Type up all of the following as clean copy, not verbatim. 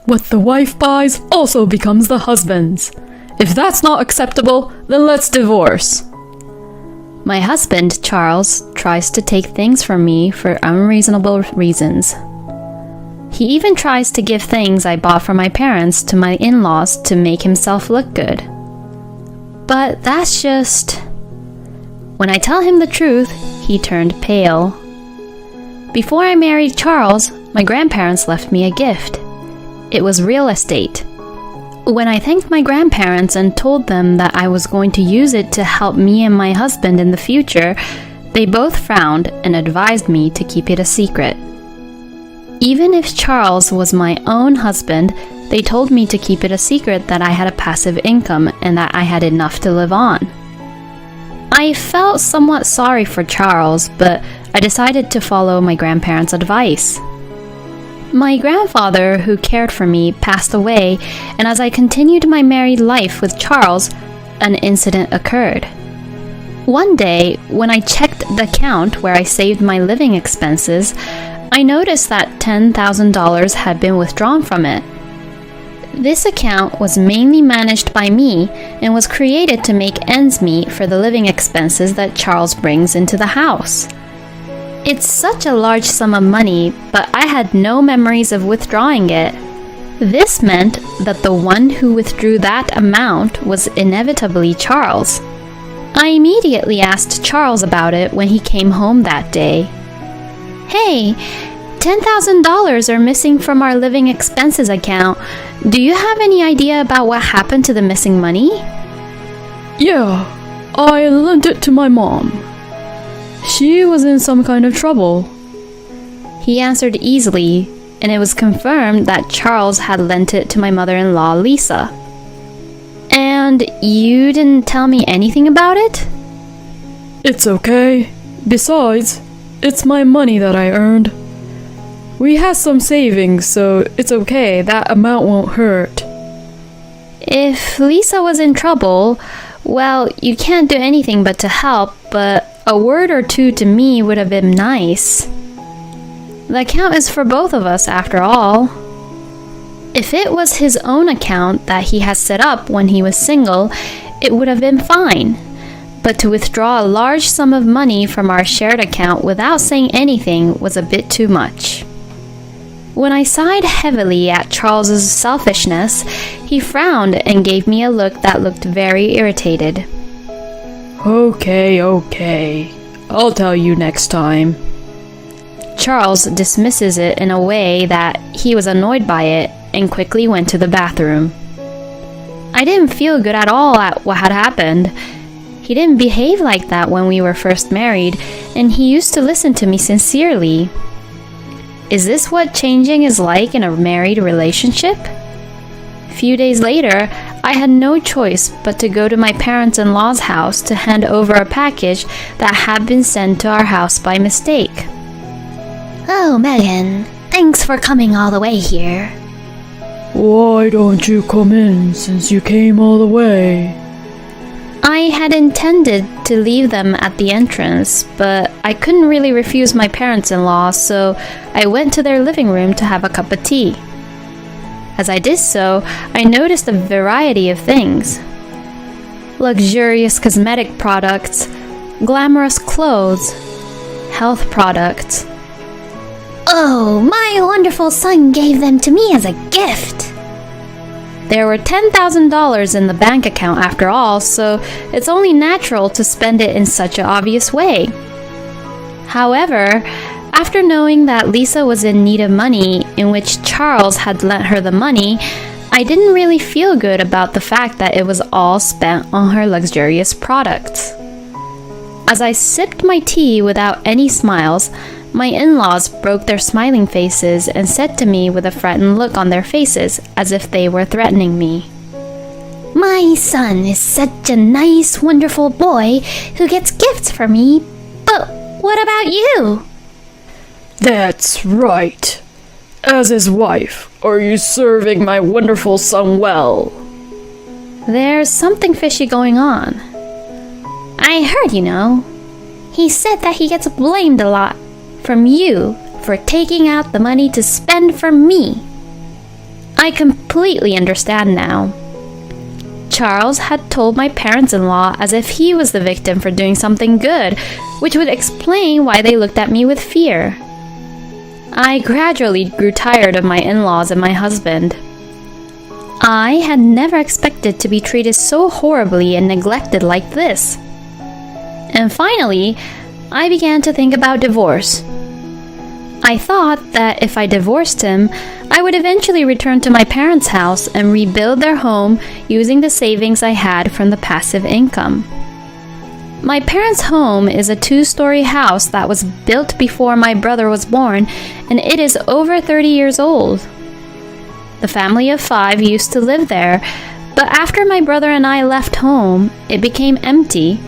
What the wife buys also becomes the husband's. If that's not acceptable, then let's divorce. My husband, Charles, tries to take things from me for unreasonable reasons. He even tries to give things I bought for my parents to my in-laws to make himself look good. But that's just... When I tell him the truth, he turned pale. Before I married Charles, my grandparents left me a gift. It was real estate. When I thanked my grandparents and told them that I was going to use it to help me and my husband in the future, they both frowned and advised me to keep it a secret. Even if Charles was my own husband, they told me to keep it a secret that I had a passive income and that I had enough to live on. I felt somewhat sorry for Charles, but I decided to follow my grandparents' advice. My grandfather, who cared for me, passed away, and as I continued my married life with Charles, an incident occurred. One day, when I checked the account where I saved my living expenses, I noticed that $10,000 had been withdrawn from it. This account was mainly managed by me and was created to make ends meet for the living expenses that Charles brings into the house. It's such a large sum of money, but I had no memories of withdrawing it. This meant that the one who withdrew that amount was inevitably Charles. I immediately asked Charles about it when he came home that day. Hey, $10,000 are missing from our living expenses account. Do you have any idea about what happened to the missing money? Yeah, I lent it to my mom. She was in some kind of trouble. He answered easily, and it was confirmed that Charles had lent it to my mother-in-law, Lisa. And you didn't tell me anything about it? It's okay. Besides, it's my money that I earned. We have some savings, so it's okay. That amount won't hurt. If Lisa was in trouble, well, you can't do anything but to help, but a word or two to me would have been nice. The account is for both of us, after all. If it was his own account that he had set up when he was single, it would have been fine. But to withdraw a large sum of money from our shared account without saying anything was a bit too much. When I sighed heavily at Charles's selfishness, he frowned and gave me a look that looked very irritated. Okay. I'll tell you next time. Charles dismisses it in a way that he was annoyed by it and quickly went to the bathroom. I didn't feel good at all at what had happened. He didn't behave like that when we were first married, and he used to listen to me sincerely. Is this what changing is like in a married relationship? A few days later, I had no choice but to go to my parents-in-law's house to hand over a package that had been sent to our house by mistake. Oh, Megan, thanks for coming all the way here. Why don't you come in since you came all the way? I had intended to leave them at the entrance, but I couldn't really refuse my parents-in-law, so I went to their living room to have a cup of tea. As I did so, I noticed a variety of things. Luxurious cosmetic products, glamorous clothes, health products. Oh, my wonderful son gave them to me as a gift. There were $10,000 in the bank account after all, so it's only natural to spend it in such an obvious way. However, after knowing that Lisa was in need of money, in which Charles had lent her the money, I didn't really feel good about the fact that it was all spent on her luxurious products. As I sipped my tea without any smiles, my in-laws broke their smiling faces and said to me with a frightened look on their faces, as if they were threatening me. My son is such a nice, wonderful boy who gets gifts for me, but what about you? That's right. As his wife, are you serving my wonderful son well? There's something fishy going on. I heard, He said that he gets blamed a lot from you for taking out the money to spend for me. I completely understand now. Charles had told my parents-in-law as if he was the victim for doing something good, which would explain why they looked at me with fear. I gradually grew tired of my in-laws and my husband. I had never expected to be treated so horribly and neglected like this. And finally, I began to think about divorce. I thought that if I divorced him, I would eventually return to my parents' house and rebuild their home using the savings I had from the passive income. My parents' home is a 2-story house that was built before my brother was born, and it is over 30 years old. The family of 5 used to live there, but after my brother and I left home, it became empty.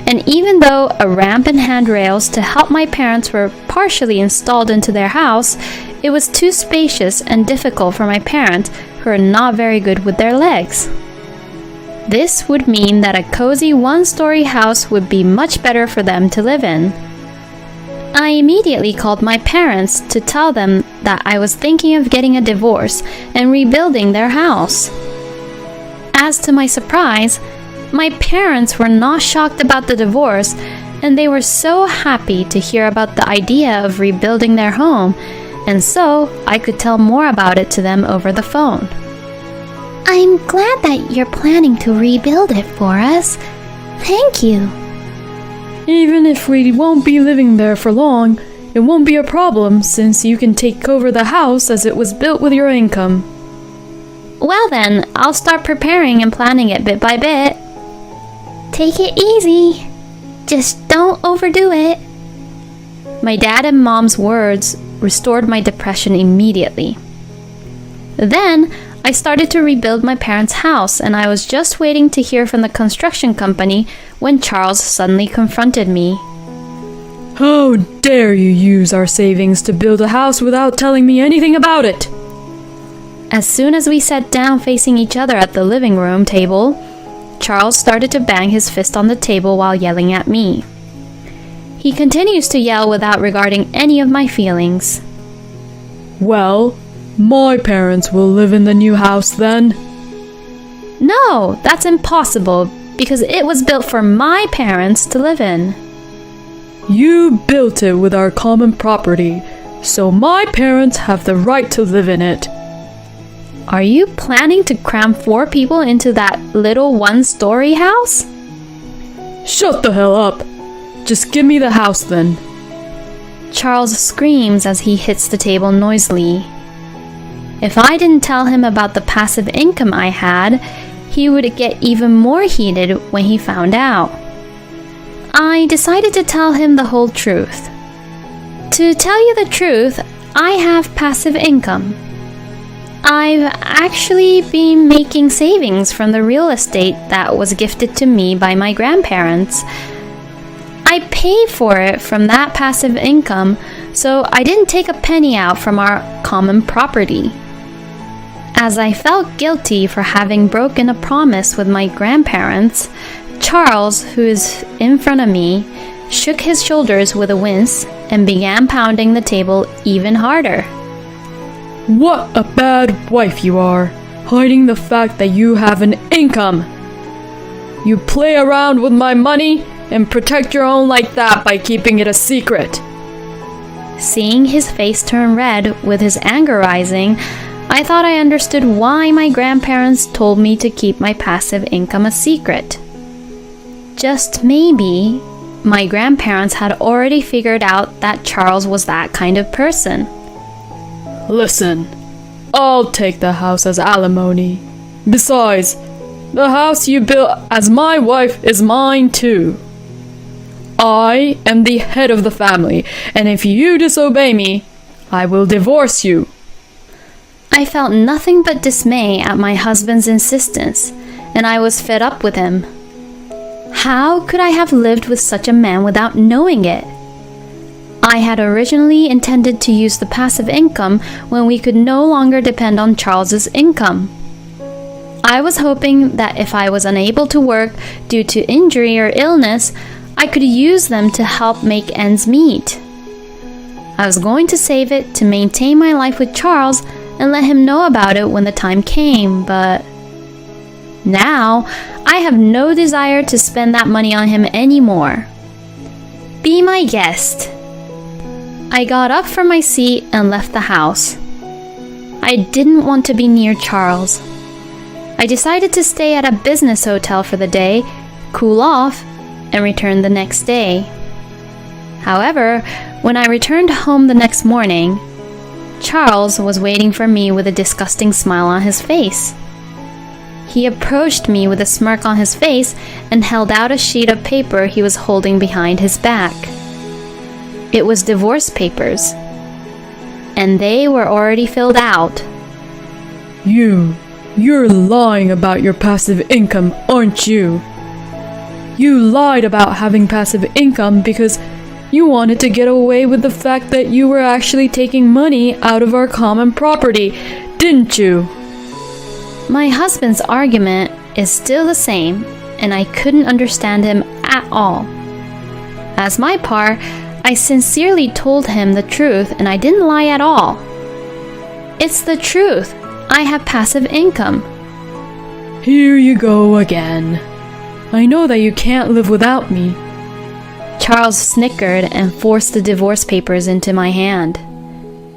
And even though a ramp and handrails to help my parents were partially installed into their house, it was too spacious and difficult for my parents, who are not very good with their legs. This would mean that a cozy 1-story house would be much better for them to live in. I immediately called my parents to tell them that I was thinking of getting a divorce and rebuilding their house. As to my surprise, my parents were not shocked about the divorce, and they were so happy to hear about the idea of rebuilding their home, and so I could tell more about it to them over the phone. I'm glad that you're planning to rebuild it for us. Thank you. Even if we won't be living there for long, it won't be a problem since you can take over the house as it was built with your income. Well then, I'll start preparing and planning it bit by bit. Take it easy. Just don't overdo it. My dad and mom's words restored my depression immediately. Then, I started to rebuild my parents' house, and I was just waiting to hear from the construction company when Charles suddenly confronted me. How dare you use our savings to build a house without telling me anything about it? As soon as we sat down facing each other at the living room table, Charles started to bang his fist on the table while yelling at me. He continues to yell without regarding any of my feelings. Well, my parents will live in the new house then. No, that's impossible because it was built for my parents to live in. You built it with our common property, so my parents have the right to live in it. Are you planning to cram 4 people into that little 1-story house? Shut the hell up. Just give me the house then. Charles screams as he hits the table noisily. If I didn't tell him about the passive income I had, he would get even more heated when he found out. I decided to tell him the whole truth. To tell you the truth, I have passive income. I've actually been making savings from the real estate that was gifted to me by my grandparents. I paid for it from that passive income, so I didn't take a penny out from our common property. As I felt guilty for having broken a promise with my grandparents, Charles, who is in front of me, shook his shoulders with a wince and began pounding the table even harder. What a bad wife you are, hiding the fact that you have an income. You play around with my money and protect your own like that by keeping it a secret. Seeing his face turn red with his anger rising, I thought I understood why my grandparents told me to keep my passive income a secret. Just maybe, my grandparents had already figured out that Charles was that kind of person. Listen, I'll take the house as alimony. Besides, the house you built as my wife is mine too. I am the head of the family, and if you disobey me, I will divorce you. I felt nothing but dismay at my husband's insistence, and I was fed up with him. How could I have lived with such a man without knowing it? I had originally intended to use the passive income when we could no longer depend on Charles's income. I was hoping that if I was unable to work due to injury or illness, I could use them to help make ends meet. I was going to save it to maintain my life with Charles and let him know about it when the time came, but now I have no desire to spend that money on him anymore. Be my guest. I got up from my seat and left the house. I didn't want to be near Charles. I decided to stay at a business hotel for the day, cool off, and return the next day. However, when I returned home the next morning, Charles was waiting for me with a disgusting smile on his face. He approached me with a smirk on his face and held out a sheet of paper he was holding behind his back. It was divorce papers, and they were already filled out. You're lying about your passive income, aren't you? You lied about having passive income because you wanted to get away with the fact that you were actually taking money out of our common property, didn't you? My husband's argument is still the same, and I couldn't understand him at all. As my part, I sincerely told him the truth, and I didn't lie at all. It's the truth. I have passive income. Here you go again. I know that you can't live without me. Charles snickered and forced the divorce papers into my hand.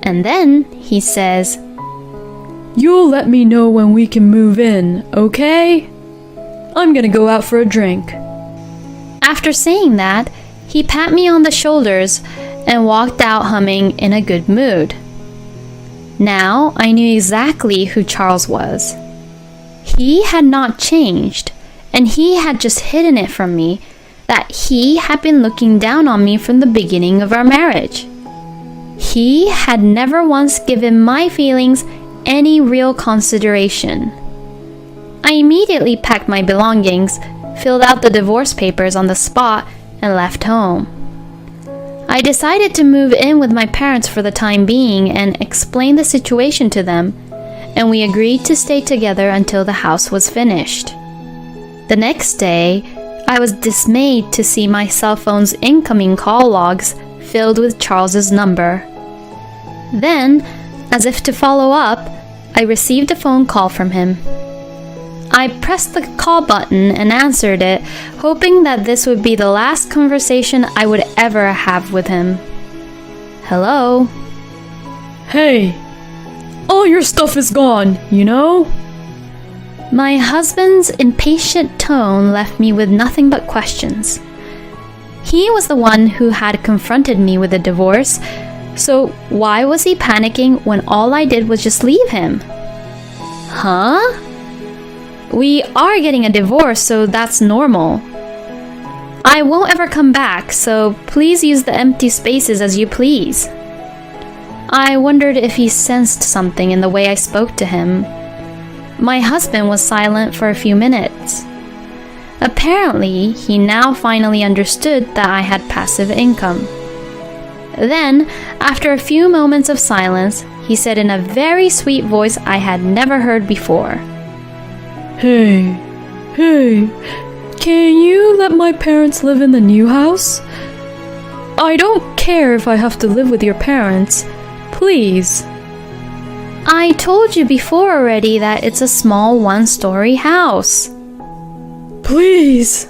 And then he says, You'll let me know when we can move in, okay? I'm gonna go out for a drink. After saying that, he pat me on the shoulders and walked out humming in a good mood. Now I knew exactly who Charles was. He had not changed, and he had just hidden it from me that he had been looking down on me from the beginning of our marriage. He had never once given my feelings any real consideration. I immediately packed my belongings, filled out the divorce papers on the spot, and left home. I decided to move in with my parents for the time being and explain the situation to them, and we agreed to stay together until the house was finished. The next day, I was dismayed to see my cell phone's incoming call logs filled with Charles's number. Then, as if to follow up, I received a phone call from him. I pressed the call button and answered it, hoping that this would be the last conversation I would ever have with him. Hello? Hey, all your stuff is gone, you know? My husband's impatient tone left me with nothing but questions. He was the one who had confronted me with a divorce, so why was he panicking when all I did was just leave him? Huh? We are getting a divorce, so that's normal. I won't ever come back, so please use the empty spaces as you please. I wondered if he sensed something in the way I spoke to him. My husband was silent for a few minutes. Apparently, he now finally understood that I had passive income. Then, after a few moments of silence, he said in a very sweet voice I had never heard before, Hey, can you let my parents live in the new house? I don't care if I have to live with your parents. Please. I told you before already that it's a small one-story house. Please.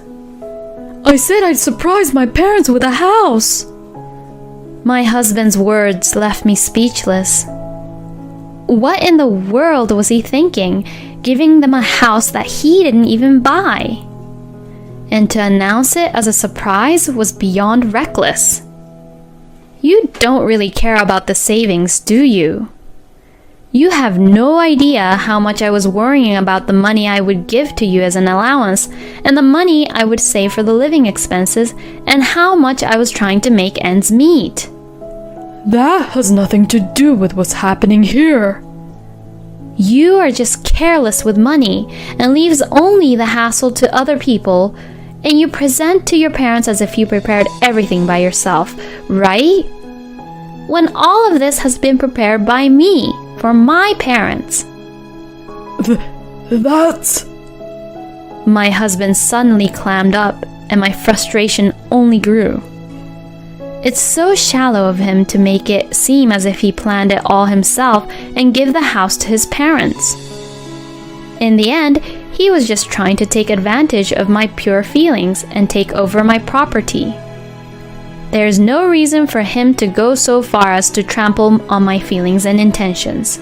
I said I'd surprise my parents with a house. My husband's words left me speechless. What in the world was he thinking, giving them a house that he didn't even buy? And to announce it as a surprise was beyond reckless. You don't really care about the savings, do you? You have no idea how much I was worrying about the money I would give to you as an allowance, and the money I would save for the living expenses, and how much I was trying to make ends meet. That has nothing to do with what's happening here. You are just careless with money and leaves only the hassle to other people, and you present to your parents as if you prepared everything by yourself, right? When all of this has been prepared by me, for my parents. That's... My husband suddenly clammed up, and my frustration only grew. It's so shallow of him to make it seem as if he planned it all himself and give the house to his parents. In the end, he was just trying to take advantage of my pure feelings and take over my property. There's no reason for him to go so far as to trample on my feelings and intentions.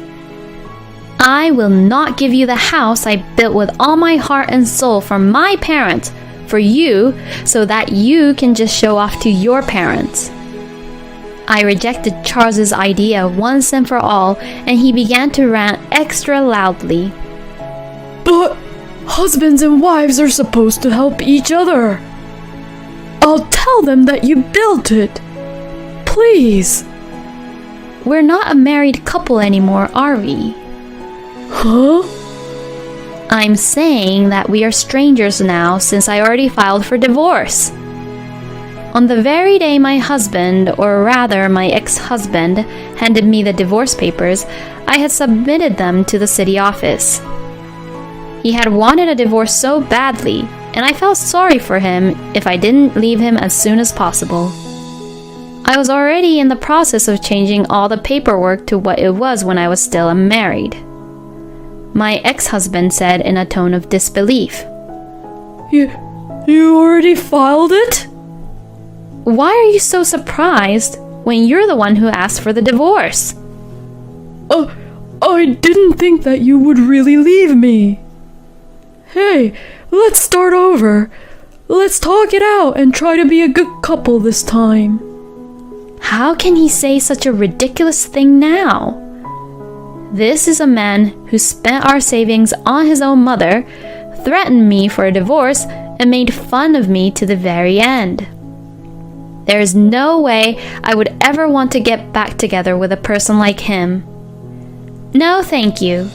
I will not give you the house I built with all my heart and soul for my parents, for you, so that you can just show off to your parents. I rejected Charles's idea once and for all, and he began to rant extra loudly. But husbands and wives are supposed to help each other. I'll tell them that you built it. Please. We're not a married couple anymore, are we? Huh? I'm saying that we are strangers now since I already filed for divorce. On the very day my husband, or rather my ex-husband, handed me the divorce papers, I had submitted them to the city office. He had wanted a divorce so badly, and I felt sorry for him if I didn't leave him as soon as possible. I was already in the process of changing all the paperwork to what it was when I was still unmarried. My ex-husband said in a tone of disbelief. You already filed it? Why are you so surprised when you're the one who asked for the divorce? I didn't think that you would really leave me. Hey, let's start over. Let's talk it out and try to be a good couple this time. How can he say such a ridiculous thing now? This is a man who spent our savings on his own mother, threatened me for a divorce, and made fun of me to the very end. There is no way I would ever want to get back together with a person like him. No, thank you.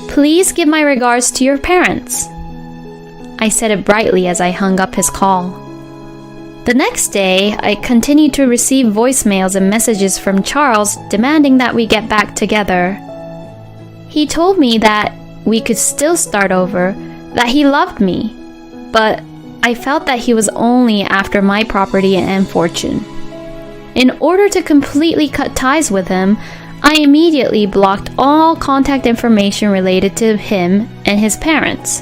Please give my regards to your parents. I said it brightly as I hung up his call. The next day, I continued to receive voicemails and messages from Charles demanding that we get back together. He told me that we could still start over, that he loved me, but I felt that he was only after my property and fortune. In order to completely cut ties with him, I immediately blocked all contact information related to him and his parents.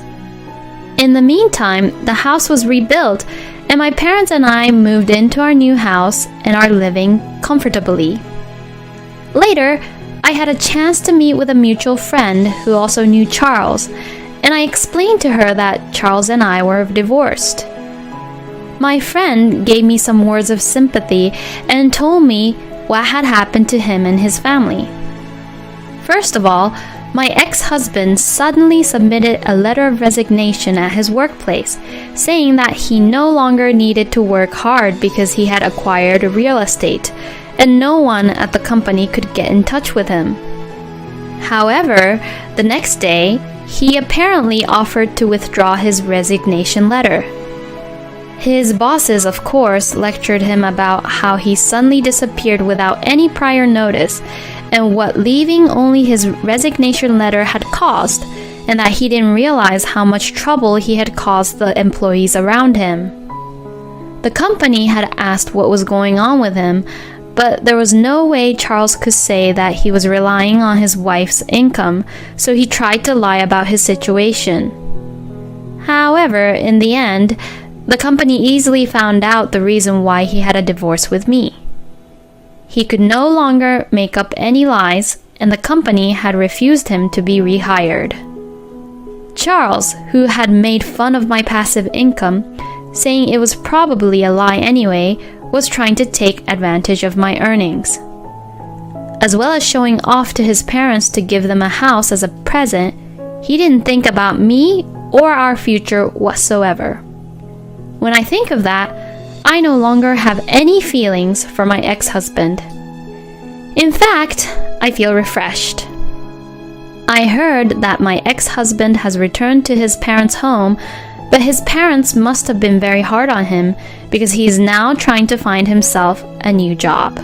In the meantime, the house was rebuilt, and my parents and I moved into our new house and are living comfortably. Later, I had a chance to meet with a mutual friend who also knew Charles, and I explained to her that Charles and I were divorced. My friend gave me some words of sympathy and told me what had happened to him and his family. First of all, my ex-husband suddenly submitted a letter of resignation at his workplace, saying that he no longer needed to work hard because he had acquired real estate, and no one at the company could get in touch with him. However, the next day, he apparently offered to withdraw his resignation letter. His bosses, of course, lectured him about how he suddenly disappeared without any prior notice, and what leaving only his resignation letter had caused, and that he didn't realize how much trouble he had caused the employees around him. The company had asked what was going on with him, but there was no way Charles could say that he was relying on his wife's income, so he tried to lie about his situation. However, in the end, the company easily found out the reason why he had a divorce with me. He could no longer make up any lies, and the company had refused him to be rehired. Charles, who had made fun of my passive income, saying it was probably a lie anyway, was trying to take advantage of my earnings. As well as showing off to his parents to give them a house as a present, he didn't think about me or our future whatsoever. When I think of that, I no longer have any feelings for my ex-husband. In fact, I feel refreshed. I heard that my ex-husband has returned to his parents' home, but his parents must have been very hard on him because he is now trying to find himself a new job.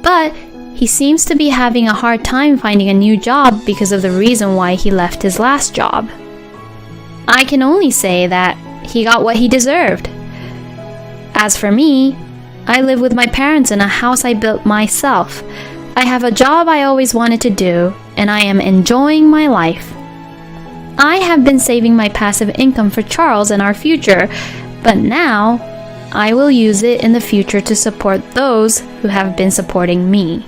But he seems to be having a hard time finding a new job because of the reason why he left his last job. I can only say that he got what he deserved. As for me, I live with my parents in a house I built myself. I have a job I always wanted to do, and I am enjoying my life. I have been saving my passive income for Charles and our future, but now I will use it in the future to support those who have been supporting me.